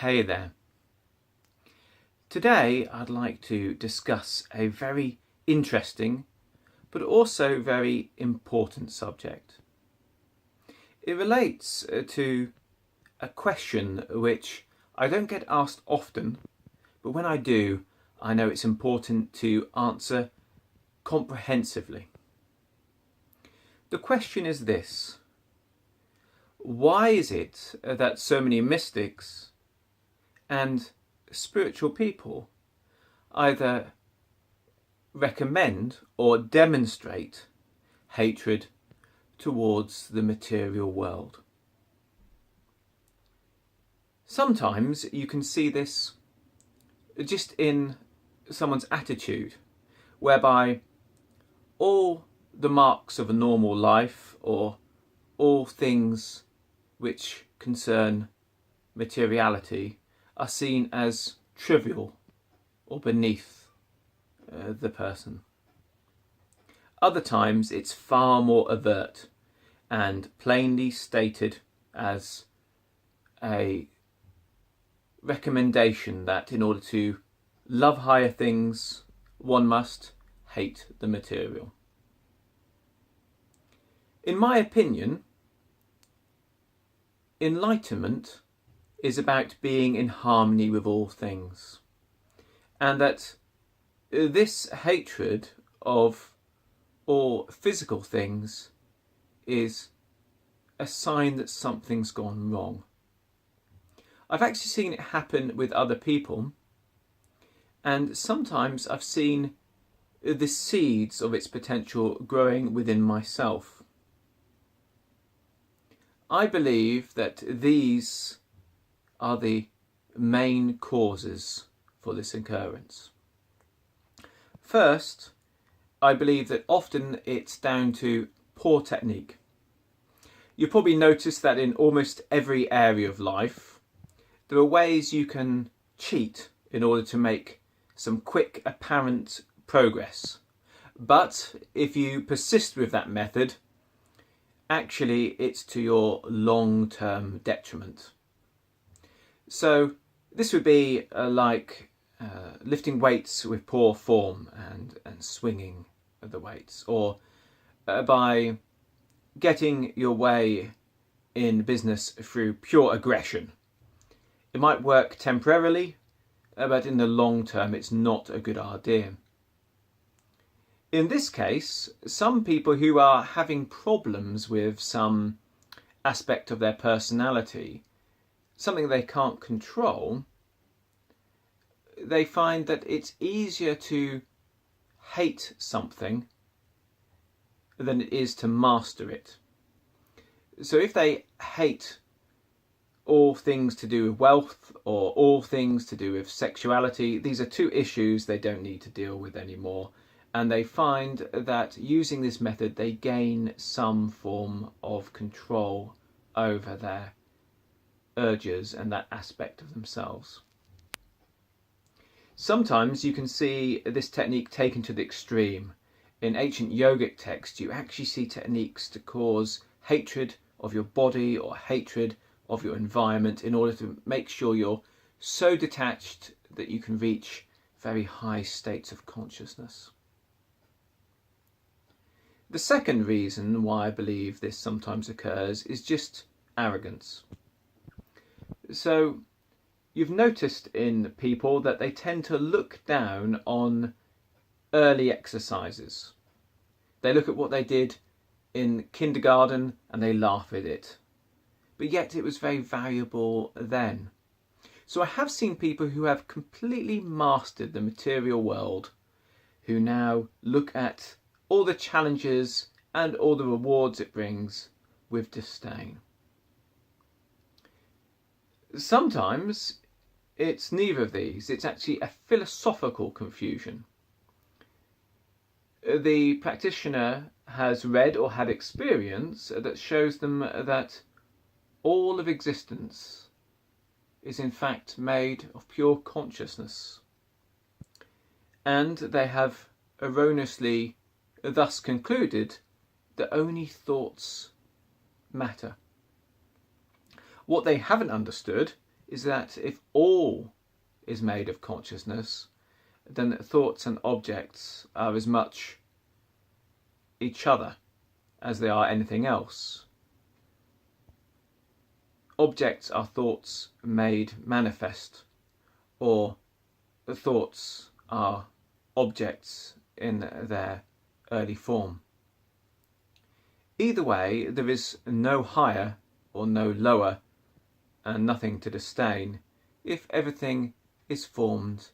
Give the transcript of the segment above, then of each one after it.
Hey there. Today I'd like to discuss a very interesting but also very important subject. It relates to a question which I don't get asked often, but when I do, I know it's important to answer comprehensively. The question is this: why is it that so many mystics and spiritual people either recommend or demonstrate hatred towards the material world? Sometimes you can see this just in someone's attitude, whereby all the marks of a normal life or all things which concern materiality are seen as trivial or beneath the person. Other times it's far more overt and plainly stated as a recommendation that in order to love higher things, one must hate the material. In my opinion, enlightenment is about being in harmony with all things, and that this hatred of all physical things is a sign that something's gone wrong. I've actually seen it happen with other people, and sometimes I've seen the seeds of its potential growing within myself. I believe that these are the main causes for this occurrence. First, I believe that often it's down to poor technique. You'll probably notice that in almost every area of life, there are ways you can cheat in order to make some quick, apparent progress. But if you persist with that method, actually it's to your long-term detriment. So this would be like lifting weights with poor form and swinging the weights, or by getting your way in business through pure aggression. It might work temporarily, but in the long term it's not a good idea. In this case, some people who are having problems with some aspect of their personality, something they can't control, they find that it's easier to hate something than it is to master it. So if they hate all things to do with wealth or all things to do with sexuality, these are two issues they don't need to deal with anymore. And they find that using this method, they gain some form of control over their urges and that aspect of themselves. Sometimes you can see this technique taken to the extreme. In ancient yogic texts, you actually see techniques to cause hatred of your body or hatred of your environment in order to make sure you're so detached that you can reach very high states of consciousness. The second reason why I believe this sometimes occurs is just arrogance. So you've noticed in people that they tend to look down on early exercises. They look at what they did in kindergarten and they laugh at it. But yet it was very valuable then. So I have seen people who have completely mastered the material world, who now look at all the challenges and all the rewards it brings with disdain. Sometimes it's neither of these. It's actually a philosophical confusion. The practitioner has read or had experience that shows them that all of existence is in fact made of pure consciousness, and they have erroneously thus concluded that only thoughts matter. What they haven't understood is that if all is made of consciousness, then thoughts and objects are as much each other as they are anything else. Objects are thoughts made manifest, or thoughts are objects in their early form. Either way, there is no higher or no lower, and nothing to disdain if everything is formed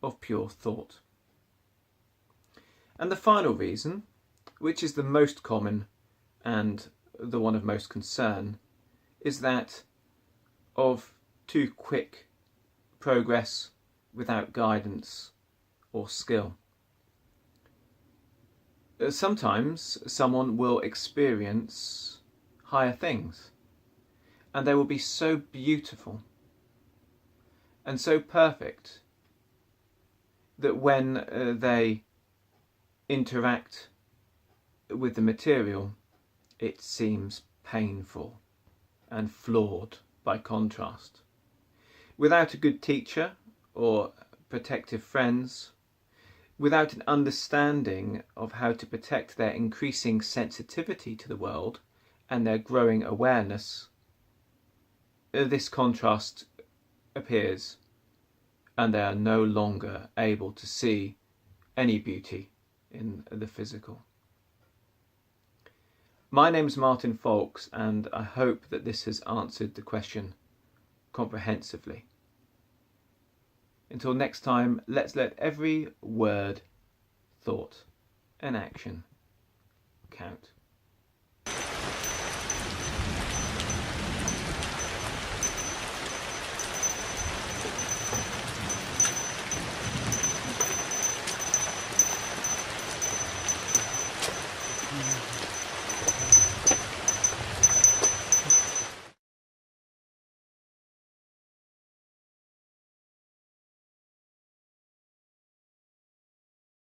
of pure thought. And the final reason, which is the most common and the one of most concern, is that of too quick progress without guidance or skill. Sometimes someone will experience higher things, and they will be so beautiful and so perfect that when they interact with the material, it seems painful and flawed by contrast. Without a good teacher or protective friends, without an understanding of how to protect their increasing sensitivity to the world and their growing awareness, this contrast appears, and they are no longer able to see any beauty in the physical. My name's Martin Faulks, and I hope that this has answered the question comprehensively. Until next time, let's let every word, thought and action count.